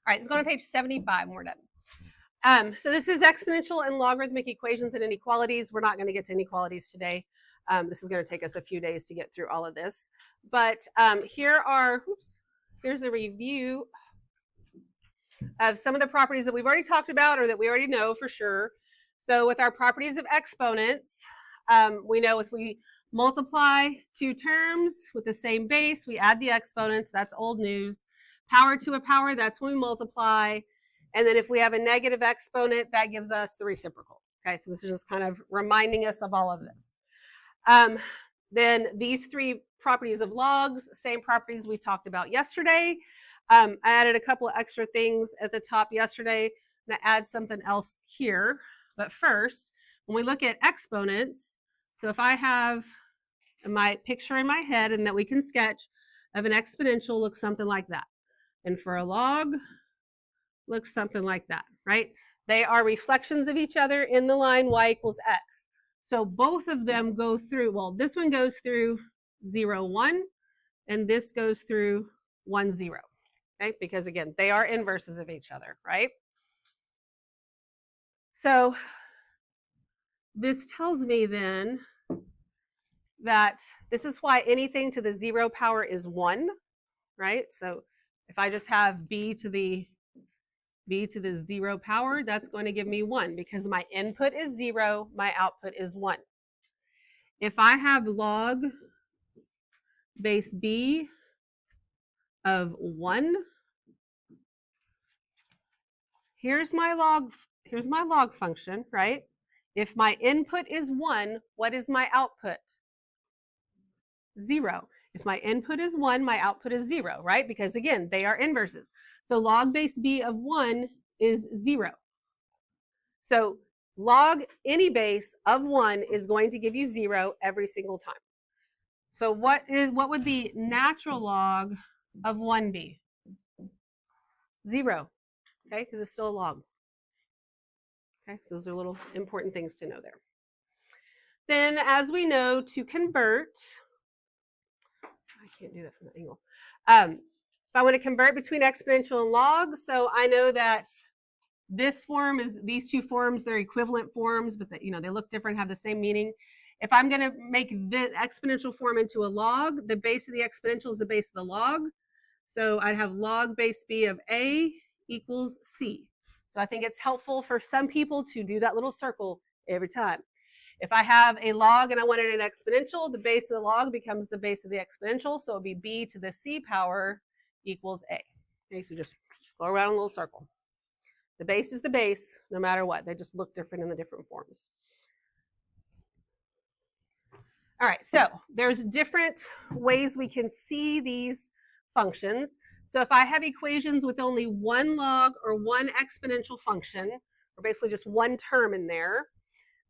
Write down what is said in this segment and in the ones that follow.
All right, let's go to page 75 and we're done. So this is exponential and logarithmic equations and inequalities. We're not going to get to inequalities today. This is going to take us a few days to get through all of this. But here's a review of some of the properties that we've already talked about or that we already know for sure. So with our properties of exponents, we know if we multiply two terms with the same base, we add the exponents. That's old news. Power to a power, that's when we multiply. And then if we have a negative exponent, that gives us the reciprocal. Okay, so this is just kind of reminding us of all of this. Then these three properties of logs, same properties we talked about yesterday. I added a couple of extra things at the top yesterday. I'm going to add something else here. But first, when we look at exponents, so if I have my picture in my head and that we can sketch of an exponential looks something like that. And for a log, looks something like that, right? They are reflections of each other in the line y equals x. So both of them go through, well, this one goes through 0, 1, and this goes through 1, 0, okay? Because again, they are inverses of each other, right? So this tells me then that this is why anything to the 0 power is 1, right? So if I just have b to the 0 power, that's going to give me 1 because my input is 0, my output is 1. If I have log base b of 1, here's my log function, right? If my input is 1, what is my output? 0. If my input is 1, my output is 0, right? Because again, they are inverses. So log base b of 1 is 0. So log any base of 1 is going to give you 0 every single time. So what would the natural log of 1 be? 0, okay, because it's still a log. Okay, so those are little important things to know there. Then as we know, to convert, I can't do that from that angle. If I want to convert between exponential and log, so I know that this form is, these two forms, they're equivalent forms, but they look different, have the same meaning. If I'm going to make the exponential form into a log, the base of the exponential is the base of the log. So I'd have log base b of a equals c. So I think it's helpful for some people to do that little circle every time. If I have a log and I wanted an exponential, the base of the log becomes the base of the exponential. So it'll be b to the c power equals a. Okay, so just go around a little circle. The base is the base, no matter what. They just look different in the different forms. All right, so there's different ways we can see these functions. So if I have equations with only one log or one exponential function, or basically just one term in there,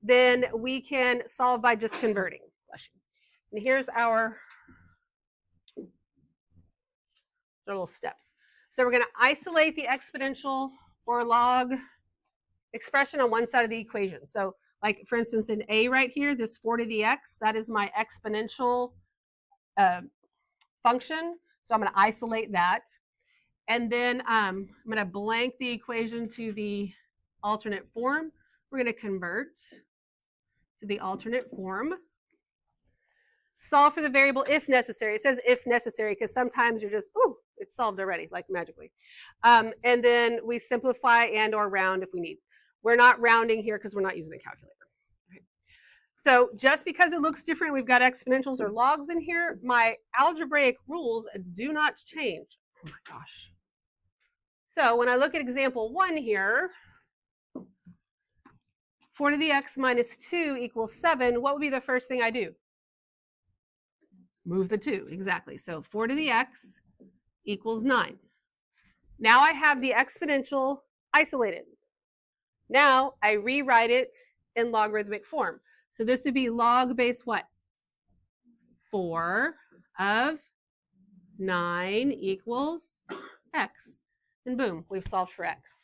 then we can solve by just converting. And here's our little steps. So we're going to isolate the exponential or log expression on one side of the equation. So like, for instance, in A right here, this 4 to the x, that is my exponential function. So I'm going to isolate that. And then I'm going to blank the equation to the alternate form. We're going to convert to the alternate form. Solve for the variable if necessary. It says if necessary because sometimes you're just, ooh, it's solved already, like magically. And then we simplify and or round if we need. We're not rounding here because we're not using a calculator. Okay. So just because it looks different, we've got exponentials or logs in here, my algebraic rules do not change. Oh my gosh. So when I look at example 1 here, 4 to the x minus 2 equals 7, what would be the first thing I do? Move the 2, exactly. So 4 to the x equals 9. Now I have the exponential isolated. Now I rewrite it in logarithmic form. So this would be log base what? 4 of 9 equals x. And boom, we've solved for x.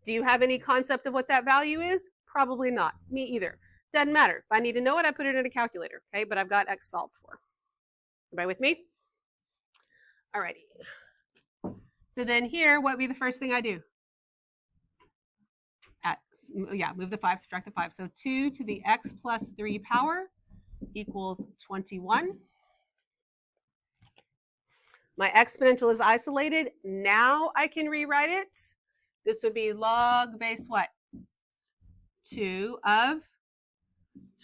Do you have any concept of what that value is? Probably not. Me either. Doesn't matter. If I need to know it, I put it in a calculator. Okay, but I've got x solved for. Everybody with me? Alrighty. So then here, what would be the first thing I do? Move the 5, subtract the 5. So 2 to the x plus 3 power equals 21. My exponential is isolated. Now I can rewrite it. This would be log base what? 2 of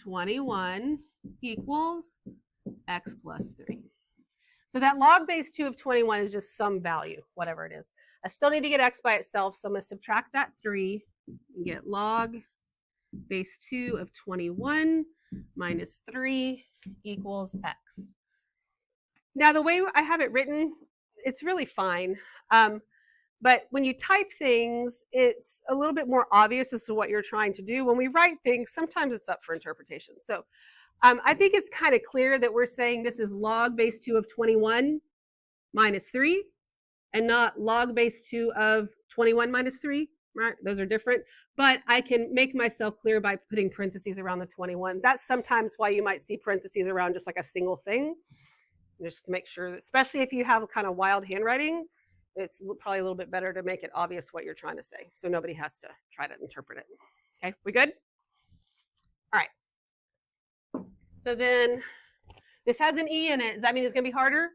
21 equals x plus 3. So that log base 2 of 21 is just some value, whatever it is. I still need to get x by itself, so I'm going to subtract that 3 and get log base 2 of 21 minus 3 equals x. Now, the way I have it written, it's really fine. But when you type things, it's a little bit more obvious as to what you're trying to do. When we write things, sometimes it's up for interpretation. So I think it's kind of clear that we're saying this is log base 2 of 21 minus 3 and not log base 2 of 21 minus 3, right? Those are different. But I can make myself clear by putting parentheses around the 21. That's sometimes why you might see parentheses around just like a single thing, just to make sure that, especially if you have kind of wild handwriting, it's probably a little bit better to make it obvious what you're trying to say, so nobody has to try to interpret it. Okay, we good? All right. So then this has an E in it. Does that mean it's going to be harder?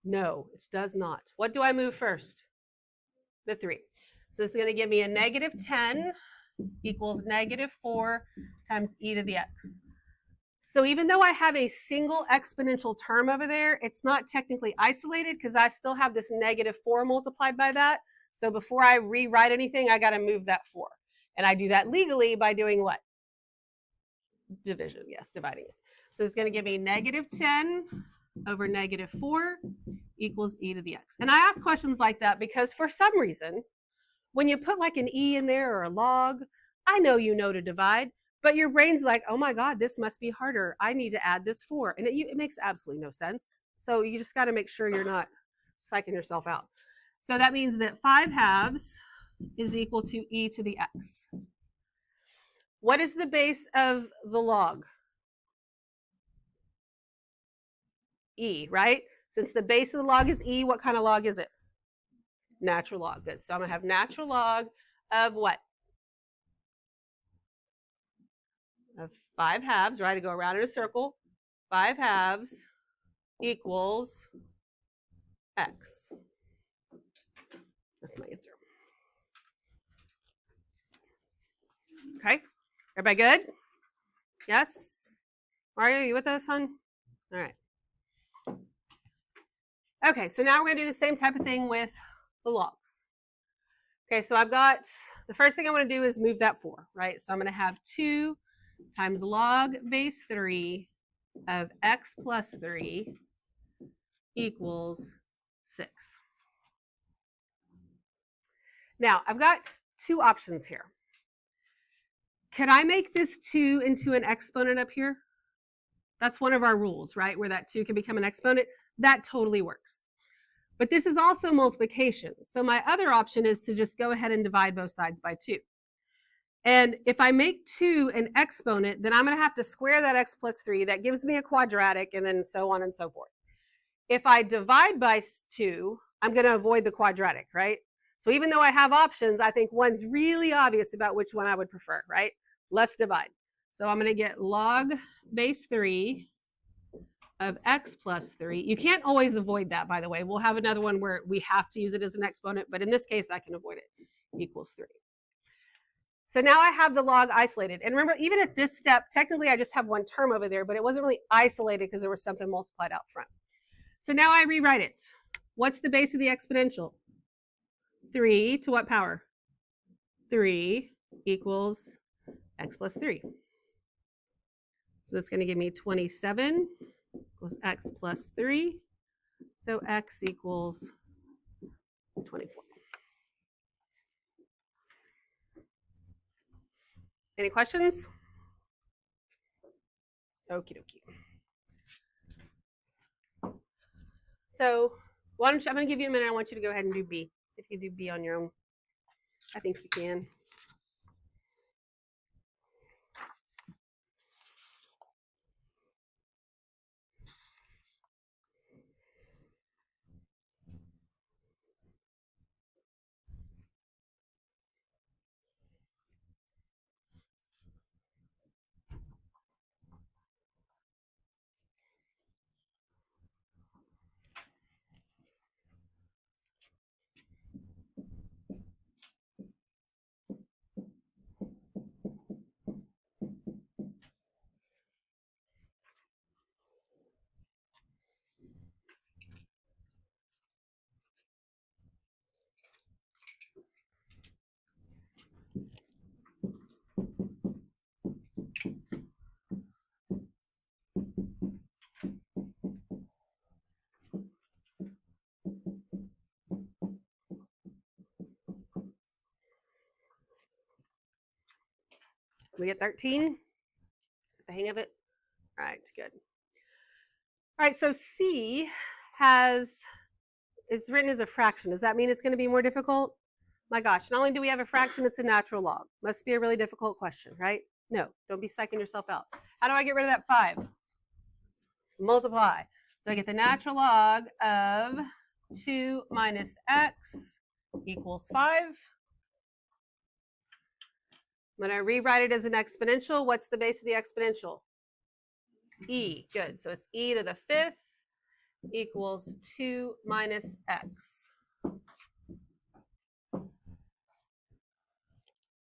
No, it does not. What do I move first? The 3. So it's going to give me a negative 10 equals negative 4 times e to the x. So even though I have a single exponential term over there, it's not technically isolated because I still have this negative 4 multiplied by that. So before I rewrite anything, I got to move that 4. And I do that legally by doing what? Division, yes, dividing it. So it's going to give me negative 10 over negative 4 equals e to the x. And I ask questions like that because for some reason, when you put like an e in there or a log, I know you know to divide, but your brain's like, oh my God, this must be harder. I need to add this 4. And it makes absolutely no sense. So you just got to make sure you're not psyching yourself out. So that means that 5 halves is equal to e to the x. What is the base of the log? E, right? Since the base of the log is e, what kind of log is it? Natural log. Good. So I'm going to have natural log of what? Of 5 halves, right? I go around in a circle. 5 halves equals x. That's my answer. Okay. Everybody good? Yes? Mario, you with us, hon? All right. Okay, so now we're going to do the same type of thing with the logs. Okay, so I've got, the first thing I want to do is move that 4, right? So I'm going to have 2 times log base 3 of x plus 3 equals 6. Now, I've got 2 options here. Can I make this 2 into an exponent up here? That's one of our rules, right? Where that 2 can become an exponent. That totally works. But this is also multiplication. So my other option is to just go ahead and divide both sides by 2. And if I make 2 an exponent, then I'm going to have to square that x plus 3. That gives me a quadratic, and then so on and so forth. If I divide by 2, I'm going to avoid the quadratic, right? So even though I have options, I think one's really obvious about which one I would prefer, right? Let's divide. So I'm going to get log base 3 of x plus 3. You can't always avoid that, by the way. We'll have another one where we have to use it as an exponent, but in this case, I can avoid it, equals 3. So now I have the log isolated. And remember, even at this step, technically I just have one term over there, but it wasn't really isolated because there was something multiplied out front. So now I rewrite it. What's the base of the exponential? 3 to what power? 3 equals x plus 3. So it's going to give me 27 equals x plus 3. So x equals 24. Any questions? Okie dokie. So why don't you, I'm going to give you a minute. I want you to go ahead and do B. See if you do B on your own. I think you can. We get 13? Get the hang of it? All right, good. All right, so C is written as a fraction. Does that mean it's going to be more difficult? My gosh, not only do we have a fraction, it's a natural log. Must be a really difficult question, right? No, don't be psyching yourself out. How do I get rid of that 5? Multiply. So I get the natural log of 2 minus x equals 5. I'm going to rewrite it as an exponential. What's the base of the exponential? E. Good. So it's e to the 5th equals 2 minus x.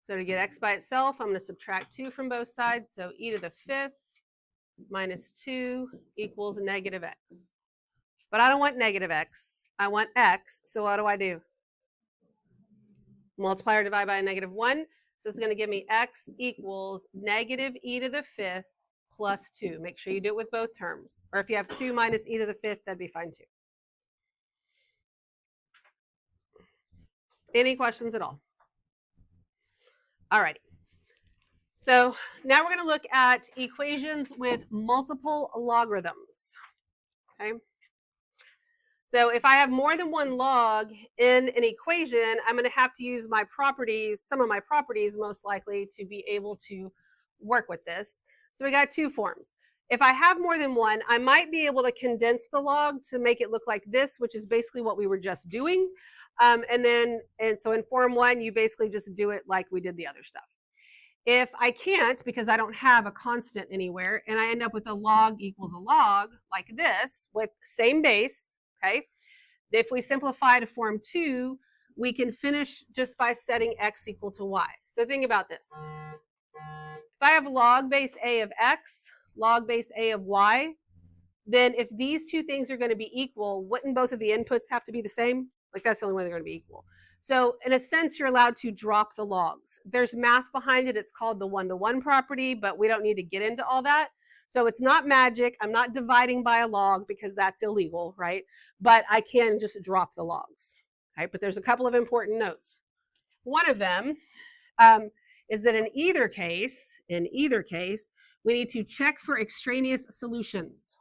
So to get x by itself, I'm going to subtract 2 from both sides. So e to the 5th minus 2 equals negative x. But I don't want negative x. I want x. So what do? Multiply or divide by a negative 1. So it's going to give me x equals negative e to the 5th plus 2. Make sure you do it with both terms. Or if you have 2 minus e to the 5th, that'd be fine too. Any questions at all? All righty. So now we're going to look at equations with multiple logarithms. Okay. So if I have more than one log in an equation, I'm going to have to use my properties, some of my properties most likely, to be able to work with this. So we got 2 forms. If I have more than one, I might be able to condense the log to make it look like this, which is basically what we were just doing. And so in form 1, you basically just do it like we did the other stuff. If I can't, because I don't have a constant anywhere, and I end up with a log equals a log like this with same base, okay? If we simplify to form 2, we can finish just by setting x equal to y. So think about this. If I have log base a of x, log base a of y, then if these 2 things are going to be equal, wouldn't both of the inputs have to be the same? Like that's the only way they're going to be equal. So in a sense, you're allowed to drop the logs. There's math behind it. It's called the one-to-one property, but we don't need to get into all that. So it's not magic. I'm not dividing by a log because that's illegal, right? But I can just drop the logs, right? But there's a couple of important notes. One of them is that in either case, we need to check for extraneous solutions,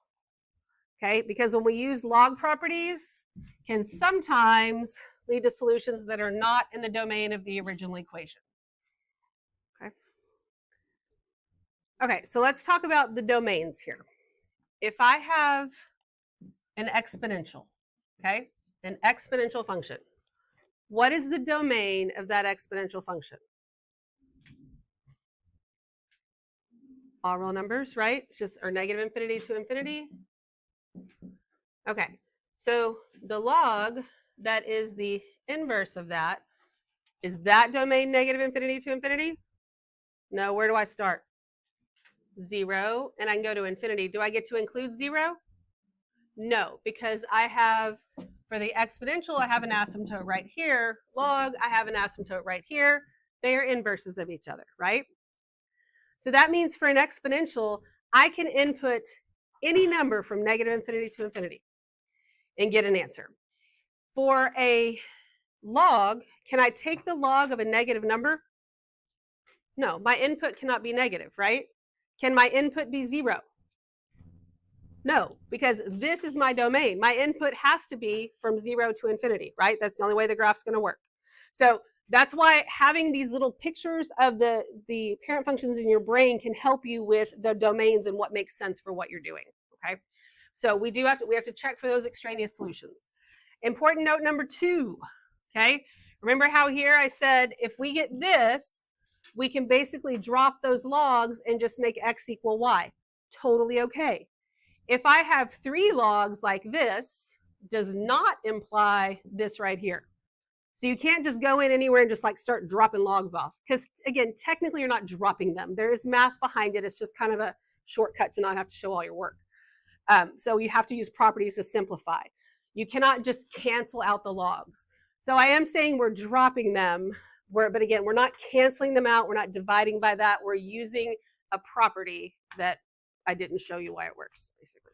okay? Because when we use log properties, can sometimes lead to solutions that are not in the domain of the original equation. Okay. Okay, so let's talk about the domains here. If I have an exponential, okay, an exponential function, what is the domain of that exponential function? All real numbers, right? It's just or negative infinity to infinity. Okay, so the log that is the inverse of that, is that domain negative infinity to infinity? No, where do I start? 0, and I can go to infinity. Do I get to include 0? No, because I have, for the exponential, I have an asymptote right here. Log, I have an asymptote right here. They are inverses of each other, right? So that means for an exponential, I can input any number from negative infinity to infinity and get an answer. For a log, can I take the log of a negative number? No, my input cannot be negative, right? Can my input be 0? No, because this is my domain. My input has to be from 0 to infinity, right? That's the only way the graph's going to work. So that's why having these little pictures of the parent functions in your brain can help you with the domains and what makes sense for what you're doing, okay? So we have to check for those extraneous solutions. Important note number 2, okay? Remember how here I said if we get this, we can basically drop those logs and just make x equal y. Totally okay. If I have 3 logs like this, does not imply this right here. So you can't just go in anywhere and just like start dropping logs off. Because again, technically you're not dropping them. There is math behind it. It's just kind of a shortcut to not have to show all your work. So you have to use properties to simplify. You cannot just cancel out the logs. So I am saying we're dropping them, but again, we're not canceling them out. We're not dividing by that. We're using a property that I didn't show you why it works, basically.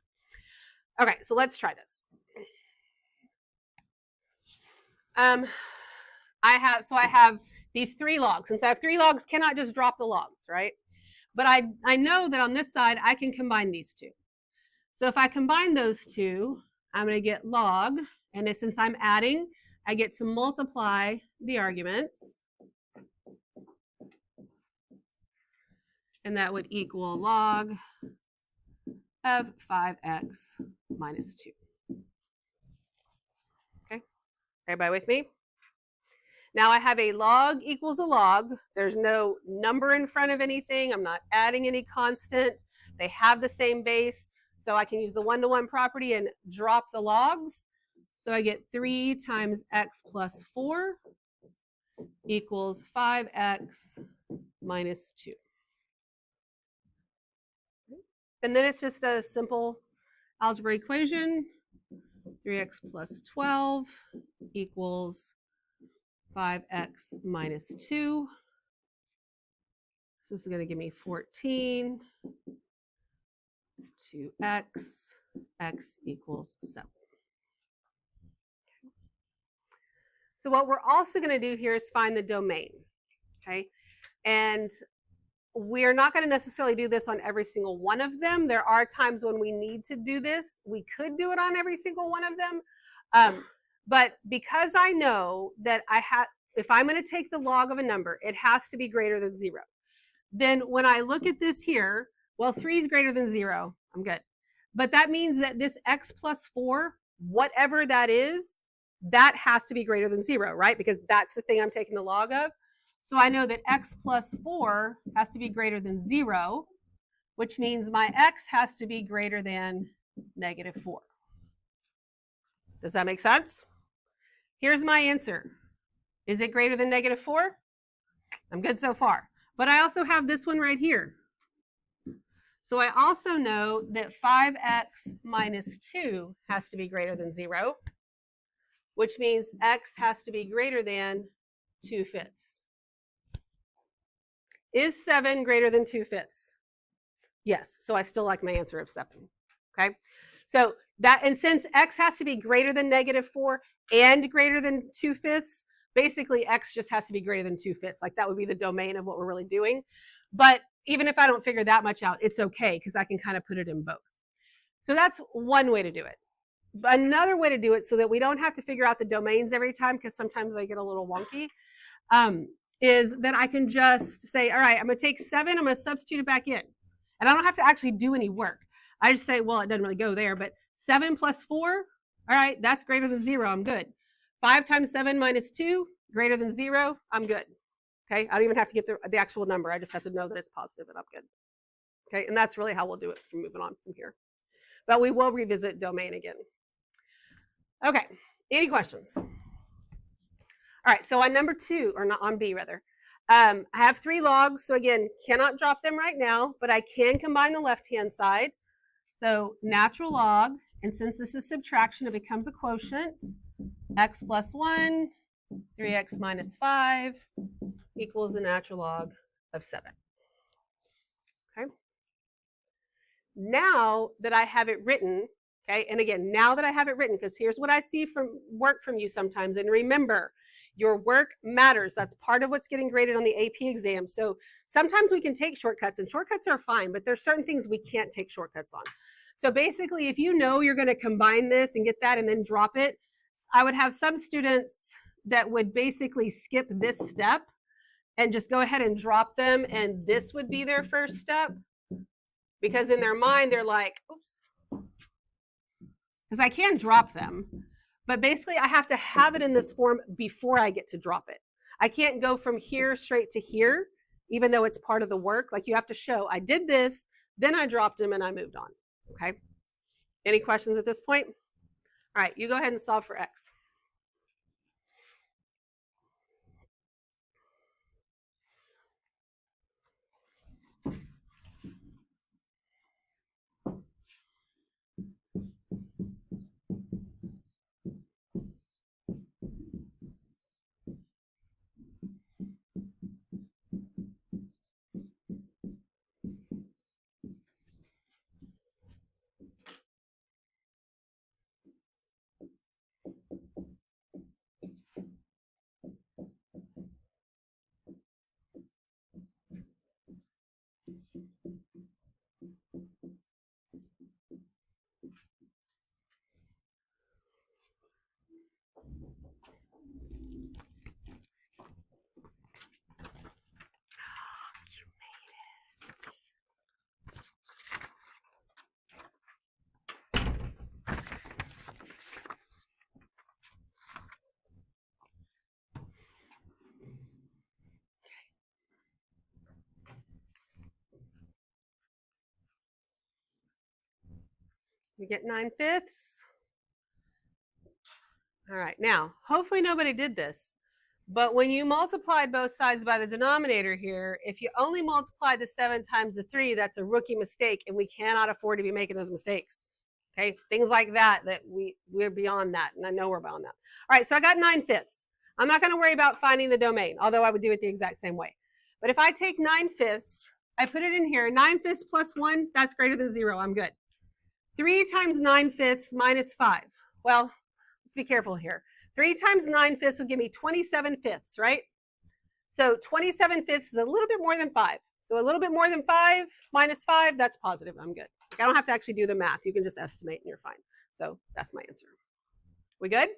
Okay, so let's try this. I have these 3 logs. Since I have 3 logs, cannot just drop the logs, right? But I know that on this side, I can combine these two. So if I combine those two, I'm going to get log, and since I'm adding, I get to multiply the arguments, and that would equal log of 5x minus 2. Okay, everybody with me? Now I have a log equals a log. There's no number in front of anything. I'm not adding any constant. They have the same base. So I can use the one-to-one property and drop the logs. So I get 3 times x plus 4 equals 5x minus 2. And then it's just a simple algebra equation. 3x plus 12 equals 5x minus 2. So this is going to give me 14. 2x, x equals 7. So what we're also going to do here is find the domain, okay? And we're not going to necessarily do this on every single one of them. There are times when we need to do this. We could do it on every single one of them. But because I know that if I'm going to take the log of a number, it has to be greater than 0. Then when I look at this here, well, 3 is greater than 0. I'm good. But that means that this x plus 4, whatever that is, that has to be greater than 0, right? Because that's the thing I'm taking the log of. So I know that x plus 4 has to be greater than 0, which means my x has to be greater than negative 4. Does that make sense? Here's my answer. Is it greater than negative 4? I'm good so far. But I also have this one right here. So I also know that 5x minus 2 has to be greater than 0, which means x has to be greater than 2/5. Is 7 greater than 2/5? Yes, so I still like my answer of 7, okay? So that, and since x has to be greater than negative 4 and greater than 2/5, basically x just has to be greater than 2/5. Like that would be the domain of what we're really doing. But even if I don't figure that much out, it's okay because I can kind of put it in both. So that's one way to do it. But another way to do it so that we don't have to figure out the domains every time, because sometimes they get a little wonky, is that I can just say, all right, I'm going to take 7, I'm going to substitute it back in. And I don't have to actually do any work. I just say, well, it doesn't really go there, but 7 plus 4, all right, that's greater than 0, I'm good. 5 times 7 minus 2, greater than 0, I'm good. Okay, I don't even have to get the actual number. I just have to know that it's positive and I'm good. Okay, and that's really how we'll do it from moving on from here. But we will revisit domain again. Okay, any questions? All right, so on number 2, or not on B rather, I have 3 logs. So again, cannot drop them right now, but I can combine the left-hand side. So natural log, and since this is subtraction, it becomes a quotient. X plus 1, 3x minus 5 equals the natural log of 7. Okay. Now that I have it written, okay, and again, now that I have it written, because here's what I see from work from you sometimes, and remember, your work matters. That's part of what's getting graded on the AP exam. So sometimes we can take shortcuts, and shortcuts are fine, but there's certain things we can't take shortcuts on. So basically, if you know you're going to combine this and get that and then drop it, I would have some students that would basically skip this step and just go ahead and drop them, and this would be their first step, because in their mind they're like, oops, because I can drop them, but basically I have to have it in this form before I get to drop it. I can't go from here straight to here, even though it's part of the work. Like you have to show I did this, then I dropped them and I moved on. Okay, any questions at this point? All right, you go ahead and solve for x. We get 9/5. All right, now, hopefully nobody did this, but when you multiplied both sides by the denominator here, if you only multiply the 7 times the 3, that's a rookie mistake, and we cannot afford to be making those mistakes. Okay, things like that we're beyond that, and I know we're beyond that. All right, so I got 9/5. I'm not going to worry about finding the domain, although I would do it the exact same way. But if I take 9/5, I put it in here, 9/5 plus 1, that's greater than 0, I'm good. 3 times 9/5 minus 5. Well, let's be careful here. 3 times 9/5 will give me 27/5, right? So 27/5 is a little bit more than 5. So a little bit more than 5 minus 5, that's positive. I'm good. Like, I don't have to actually do the math. You can just estimate and you're fine. So that's my answer. We good?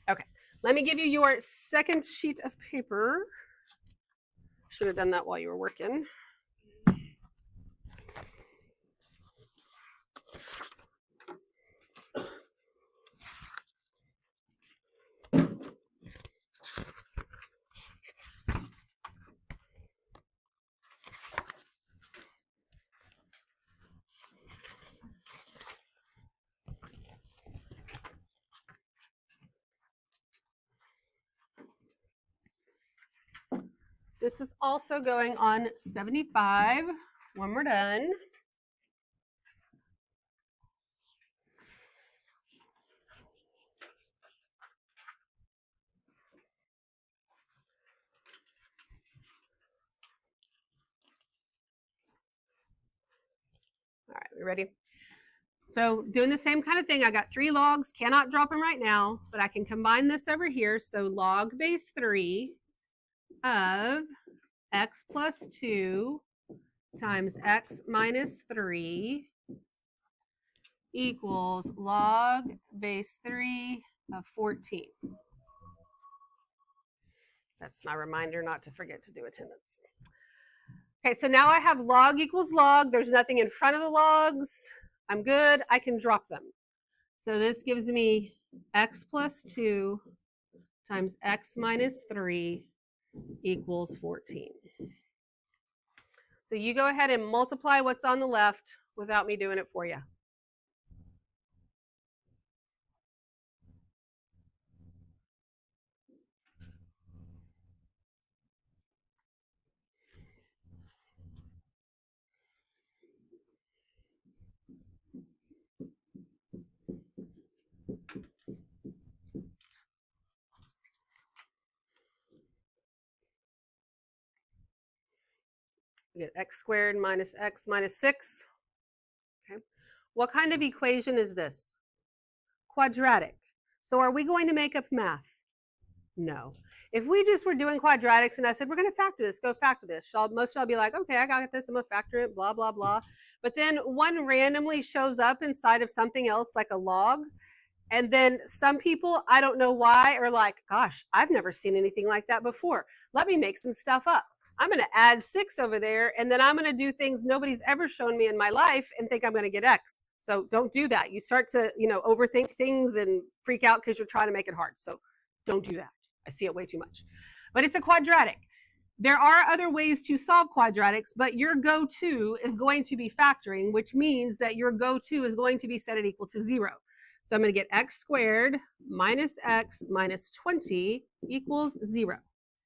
Okay. Let me give you your second sheet of paper. Should have done that while you were working. This is also going on 75 when we're done. All right, we ready? So doing the same kind of thing, I got 3 logs, cannot drop them right now, but I can combine this over here. So log base 3 of x plus 2 times x minus 3 equals log base 3 of 14. That's my reminder not to forget to do attendance. Okay, so now I have log equals log. There's nothing in front of the logs. I'm good. I can drop them. So this gives me x plus 2 times x minus 3 equals 14. So you go ahead and multiply what's on the left without me doing it for you. We get x squared minus x minus 6. Okay. What kind of equation is this? Quadratic. So are we going to make up math? No. If we just were doing quadratics and I said, we're going to factor this, go factor this, most of y'all be like, okay, I got this, I'm going to factor it, blah, blah, blah. But then one randomly shows up inside of something else like a log. And then some people, I don't know why, are like, gosh, I've never seen anything like that before. Let me make some stuff up. I'm going to add 6 over there, and then I'm going to do things nobody's ever shown me in my life and think I'm going to get X. So don't do that. You start to, overthink things and freak out because you're trying to make it hard. So don't do that. I see it way too much. But it's a quadratic. There are other ways to solve quadratics, but your go-to is going to be factoring, which means that your go-to is going to be set it equal to 0. So I'm going to get x squared minus x minus 20 equals 0.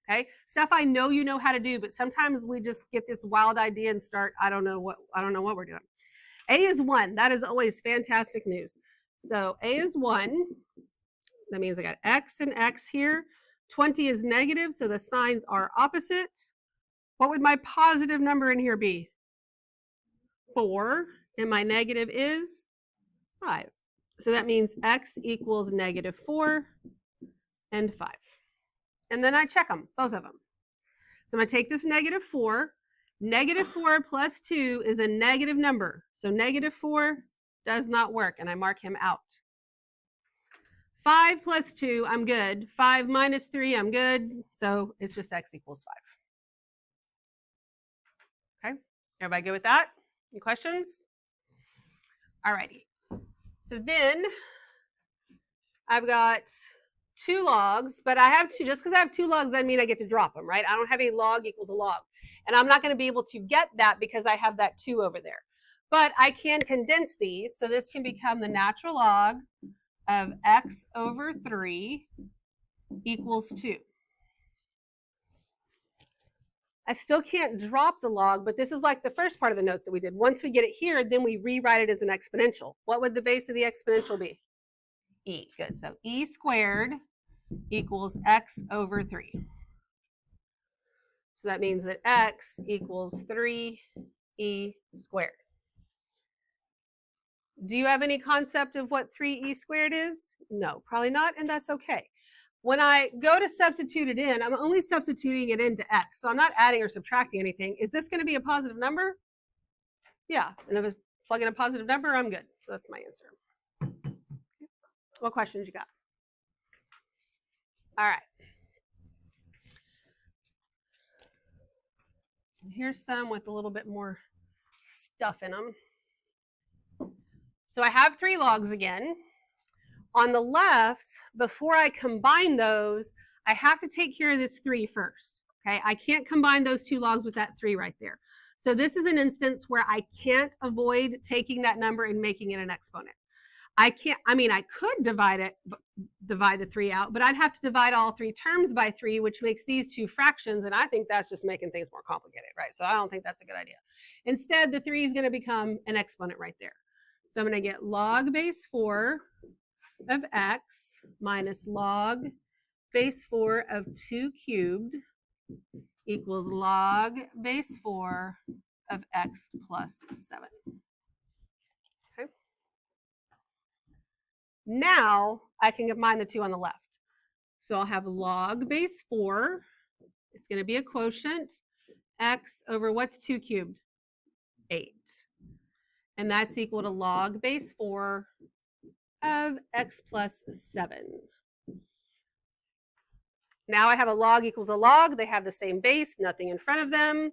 Okay, stuff I know you know how to do, but sometimes we just get this wild idea and start, I don't know what we're doing. A is 1. That is always fantastic news. So A is 1. That means I got x and x here. 20 is negative, so the signs are opposite. What would my positive number in here be? 4, and my negative is 5. So that means x equals negative 4 and 5. And then I check them, both of them. So I'm going to take this negative 4. Negative 4 plus 2 is a negative number. So negative 4 does not work, and I mark him out. 5 plus 2, I'm good. 5 minus 3, I'm good. So it's just x equals 5. Okay, everybody good with that? Any questions? All righty. So then I've got 2 logs, but I have 2. Just because I have 2 logs doesn't mean I get to drop them, right? I don't have a log equals a log. And I'm not going to be able to get that because I have that 2 over there. But I can condense these, so this can become the natural log of x over 3 equals 2. I still can't drop the log, but this is like the first part of the notes that we did. Once we get it here, then we rewrite it as an exponential. What would the base of the exponential be? E. Good. So e squared equals x over 3. So that means that x equals 3e squared. Do you have any concept of what 3e squared is? No, probably not, and that's okay. When I go to substitute it in, I'm only substituting it into x, so I'm not adding or subtracting anything. Is this going to be a positive number? Yeah, and if I plug in a positive number, I'm good. So that's my answer. What questions you got? All right. Here's some with a little bit more stuff in them. So I have 3 logs again. On the left, before I combine those, I have to take care of this 3 first. Okay, I can't combine those 2 logs with that 3 right there. So this is an instance where I can't avoid taking that number and making it an exponent. I can't, I mean, I could divide the 3 out, but I'd have to divide all 3 terms by 3, which makes these 2 fractions, and I think that's just making things more complicated, right? So I don't think that's a good idea. Instead, the 3 is going to become an exponent right there. So I'm going to get log base 4 of x minus log base 4 of 2 cubed equals log base 4 of x plus 7. Okay. Now I can combine the 2 on the left. So I'll have log base 4. It's going to be a quotient. X over what's 2 cubed? 8. And that's equal to log base 4 of x plus 7. Now I have a log equals a log. They have the same base, nothing in front of them.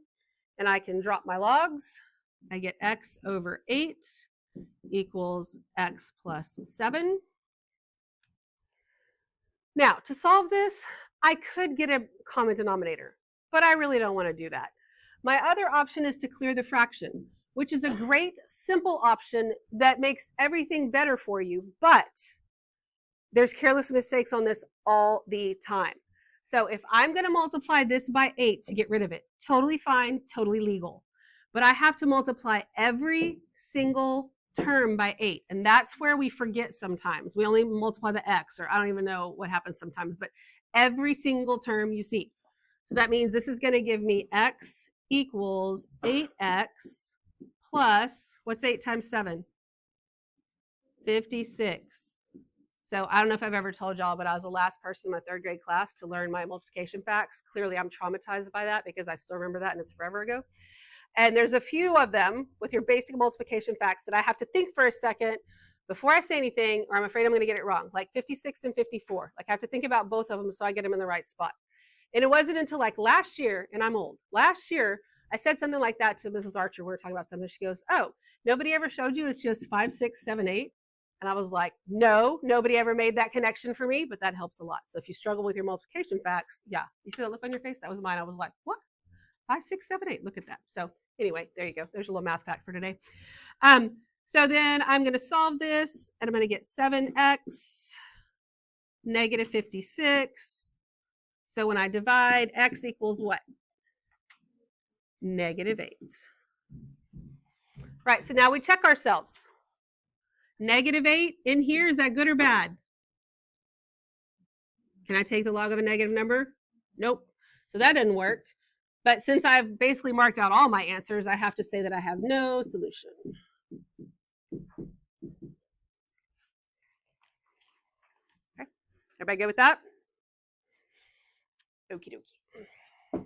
And I can drop my logs. I get x over 8 equals x plus 7. Now, to solve this, I could get a common denominator, but I really don't want to do that. My other option is to clear the fraction, which is a great, simple option that makes everything better for you, but there's careless mistakes on this all the time. So if I'm going to multiply this by 8 to get rid of it, totally fine, totally legal. But I have to multiply every single term by 8, and that's where we forget sometimes. We only multiply the x, or I don't even know what happens sometimes, but every single term you see. So that means this is going to give me x equals 8x plus, what's 8 times 7? 56. So I don't know if I've ever told y'all, but I was the last person in my 3rd grade class to learn my multiplication facts. Clearly, I'm traumatized by that because I still remember that, and it's forever ago. And there's a few of them with your basic multiplication facts that I have to think for a second before I say anything, or I'm afraid I'm going to get it wrong, like 56 and 54. Like I have to think about both of them so I get them in the right spot. And it wasn't until like last year, and I'm old, last year, I said something like that to Mrs. Archer. We were talking about something. She goes, oh, nobody ever showed you it's just 5, 6, 7, 8? And I was like, no, nobody ever made that connection for me, but that helps a lot. So if you struggle with your multiplication facts, yeah, you see that look on your face? That was mine. I was like, what? 5, 6, 7, 8. Look at that. So anyway, there you go. There's a little math fact for today. So then I'm going to solve this, and I'm going to get 7x negative 56. So when I divide, x equals what? Negative 8. Right, so now we check ourselves. Negative 8 in here, is that good or bad? Can I take the log of a negative number? Nope. So that didn't work. But since I've basically marked out all my answers, I have to say that I have no solution. Okay, everybody good with that? Okie dokie.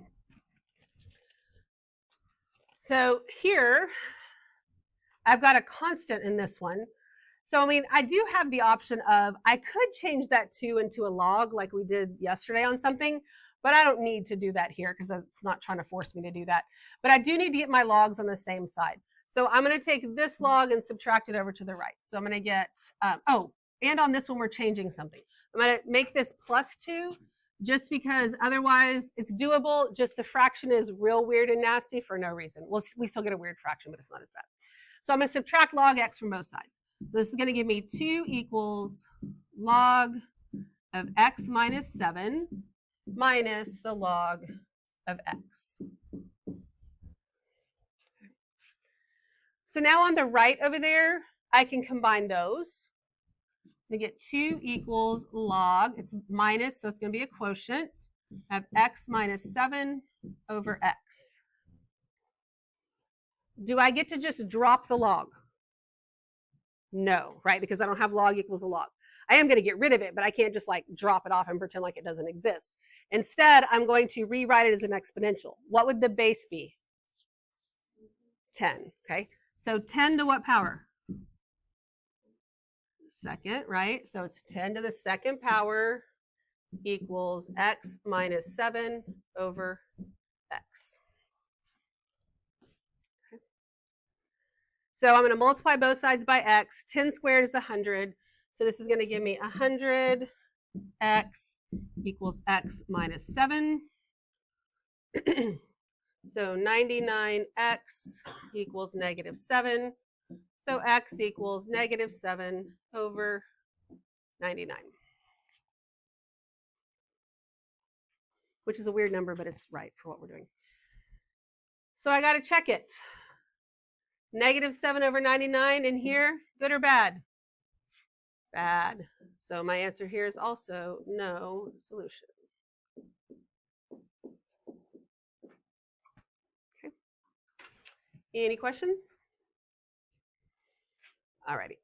So here, I've got a constant in this one. So, I mean, I do have the option of, I could change that 2 into a log like we did yesterday on something, but I don't need to do that here because it's not trying to force me to do that. But I do need to get my logs on the same side. So I'm going to take this log and subtract it over to the right. So I'm going to get, oh, and on this one, we're changing something. I'm going to make this plus 2 just because otherwise it's doable. Just the fraction is real weird and nasty for no reason. We still get a weird fraction, but it's not as bad. So I'm going to subtract log x from both sides. So this is going to give me 2 equals log of x minus 7 minus the log of x. So now on the right over there, I can combine those. I get 2 equals log, it's minus, so it's going to be a quotient of x minus 7 over x. Do I get to just drop the log? No, right? Because I don't have log equals a log. I am going to get rid of it, but I can't just like drop it off and pretend like it doesn't exist. Instead, I'm going to rewrite it as an exponential. What would the base be? 10, okay? So 10 to what power? Second, right? So it's 10 to the second power equals x minus 7 over x. Okay. So I'm going to multiply both sides by x. 10 squared is 100. So this is going to give me 100 x equals x minus 7. So 99x equals negative 7. So x equals negative 7 over 99. Which is a weird number, but it's right for what we're doing. So I got to check it. Negative 7 over 99 in here, good or bad? Bad. So my answer here is also no solution. Okay. Any questions? Alrighty.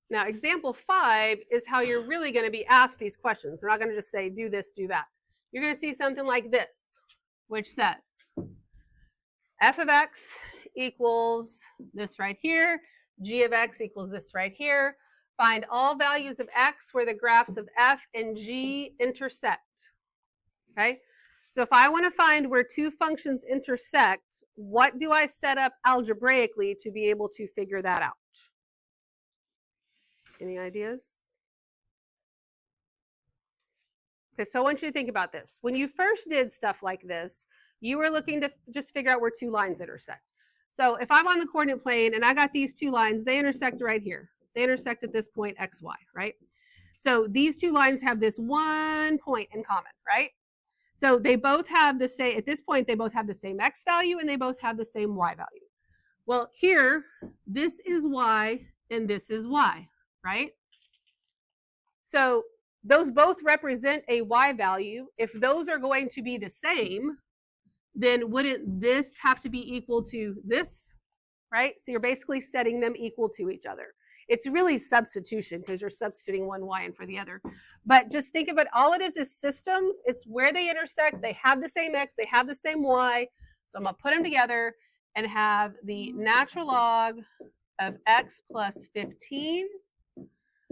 Now, example 5 is how you're really going to be asked these questions. We're not going to just say, do this, do that. You're going to see something like this, which says, f of x equals this right here, g of x equals this right here. Find all values of x where the graphs of f and g intersect. Okay? So if I want to find where two functions intersect, what do I set up algebraically to be able to figure that out? Any ideas? Okay, so I want you to think about this. When you first did stuff like this, you were looking to just figure out where two lines intersect. So if I'm on the coordinate plane and I got these two lines, they intersect right here. They intersect at this point, xy, right? So these two lines have this one point in common, right? So they both have the same, at this point, they both have the same x value and they both have the same y value. Well, here, this is y and this is y, right? So those both represent a y value. If those are going to be the same, then wouldn't this have to be equal to this, right? So you're basically setting them equal to each other. It's really substitution because you're substituting one y in for the other. But just think of it, all it is systems. It's where they intersect. They have the same x, they have the same y. So I'm going to put them together and have the natural log of x plus 15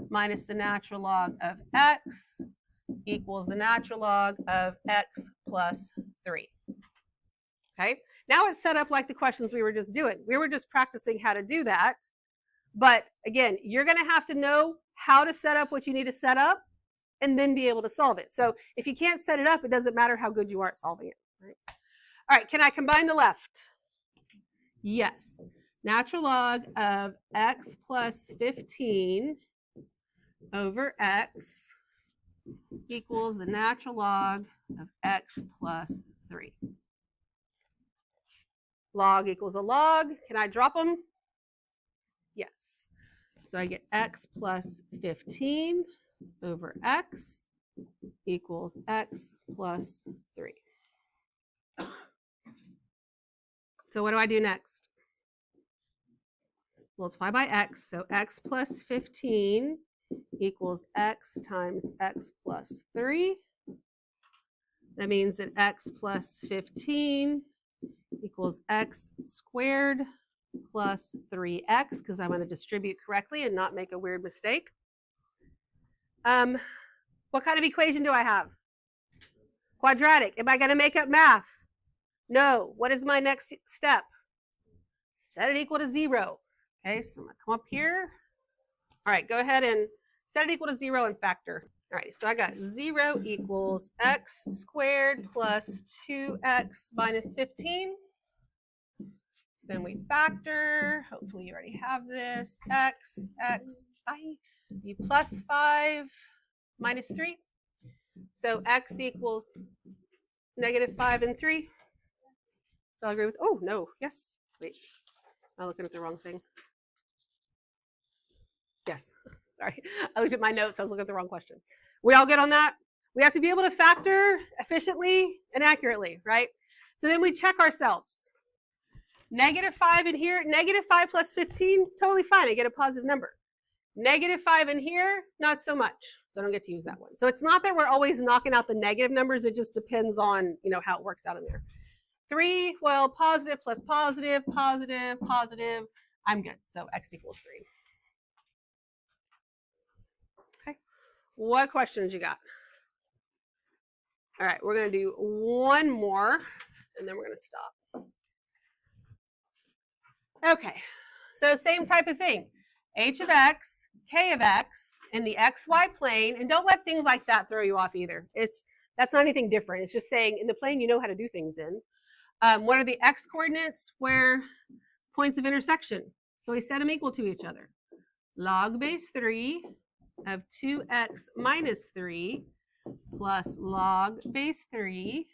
minus the natural log of x equals the natural log of x plus 3. Okay, now it's set up like the questions we were just doing. We were just practicing how to do that. But again, you're going to have to know how to set up what you need to set up and then be able to solve it. So if you can't set it up, it doesn't matter how good you are at solving it. Right? All right, can I combine the left? Yes. Natural log of x plus 15 over x equals the natural log of x plus 3. Log equals a log. Can I drop them? Yes. So I get x plus 15 over x equals x plus 3. So what do I do next? Multiply by x. So x plus 15 equals x times x plus 3. That means that x plus 15 equals x squared plus 3x, because I want to distribute correctly and not make a weird mistake. What kind of equation do I have? Quadratic. Am I going to make up math? No. What is my next step? Set it equal to 0. Okay, so I'm going to come up here. All right, go ahead and set it equal to 0 and factor. All right, so I got 0 equals x squared plus 2x minus 15. Then we factor, hopefully you already have this, x be plus 5 minus 3. So x equals negative 5 and 3. So I'll agree with, oh, no, yes. Wait, I'm looking at the wrong thing. Yes, sorry. I looked at my notes. I was looking at the wrong question. We all good on that? We have to be able to factor efficiently and accurately, right? So then we check ourselves. Negative 5 in here, negative 5 plus 15, totally fine. I get a positive number. Negative 5 in here, not so much. So I don't get to use that one. So it's not that we're always knocking out the negative numbers. It just depends on, how it works out in there. 3, well, positive plus positive, positive, positive. I'm good. So x equals 3. Okay. What questions you got? All right, we're going to do one more, and then we're going to stop. Okay, so same type of thing. H of x, k of x in the xy plane, and don't let things like that throw you off either. That's not anything different. It's just saying in the plane you know how to do things in. What are the x coordinates? Where points of intersection. So we set them equal to each other. Log base 3 of 2x minus 3 plus log base 3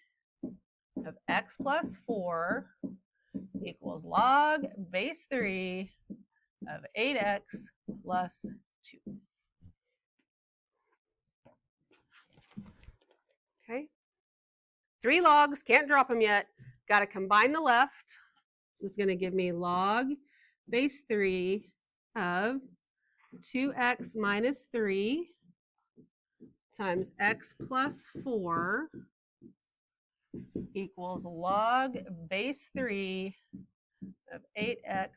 of x plus 4 equals log base 3 of 8x plus 2. Okay. 3 logs, can't drop them yet. Got to combine the left. So this is going to give me log base 3 of 2x minus 3 times x plus 4 equals log base 3 of 8x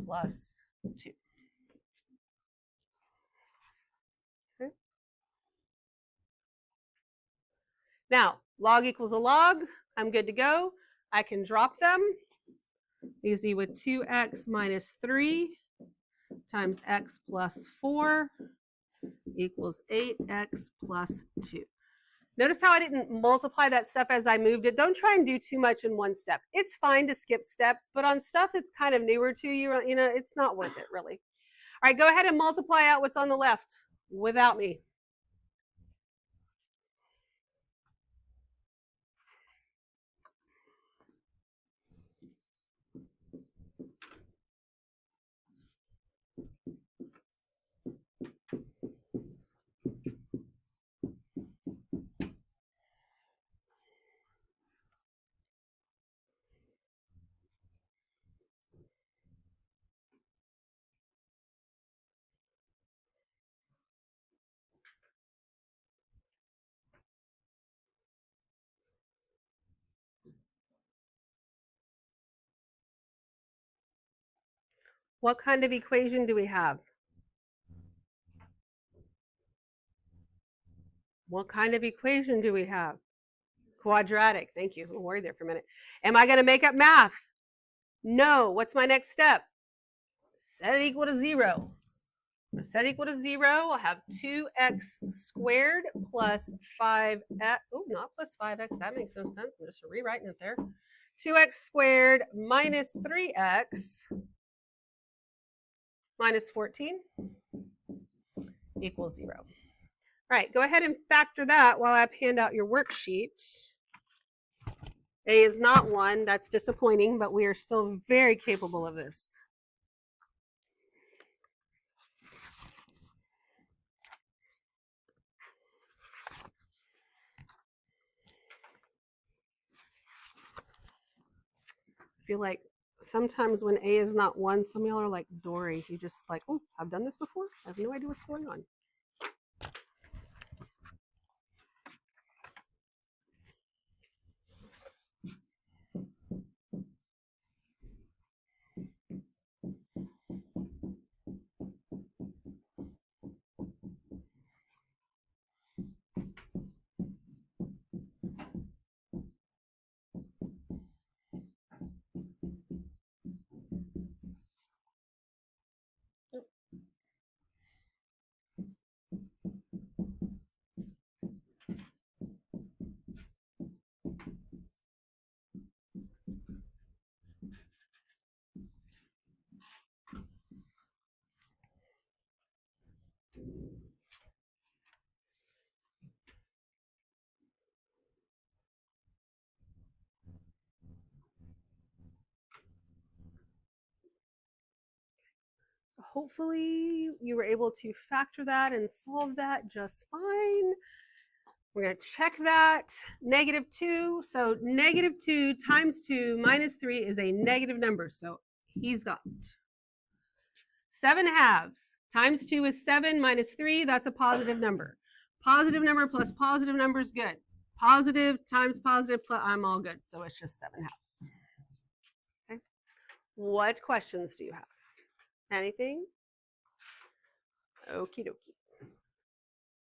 plus 2. Okay. Now, log equals a log. I'm good to go. I can drop them. These be with 2x minus 3 times x plus 4 equals 8x plus 2. Notice how I didn't multiply that stuff as I moved it. Don't try and do too much in one step. It's fine to skip steps, but on stuff that's kind of newer to you, it's not worth it, really. All right, go ahead and multiply out what's on the left without me. What kind of equation do we have? What kind of equation do we have? Quadratic. Thank you. I'm worried there for a minute. Am I going to make up math? No. What's my next step? Set it equal to 0. Set it equal to 0. I'll have 2x squared plus 5x. Oh, not plus 5x. That makes no sense. I'm just rewriting it there. 2x squared minus 3x minus 14 equals 0. All right, go ahead and factor that while I hand out your worksheet. A is not 1. That's disappointing, but we are still very capable of this. I feel like sometimes when A is not 1, some of y'all are like Dory. You just like, oh, I've done this before. I have no idea what's going on. hopefully you were able to factor that and solve that just fine. We're going to check that. -2. So -2 times 2 minus 3 is a negative number. So he's got 7/2 times 2 is 7 minus 3. That's a positive number. Positive number plus positive number is good. Positive times positive plus, I'm all good. So it's just 7/2. Okay. What questions do you have? Anything? Okie dokie.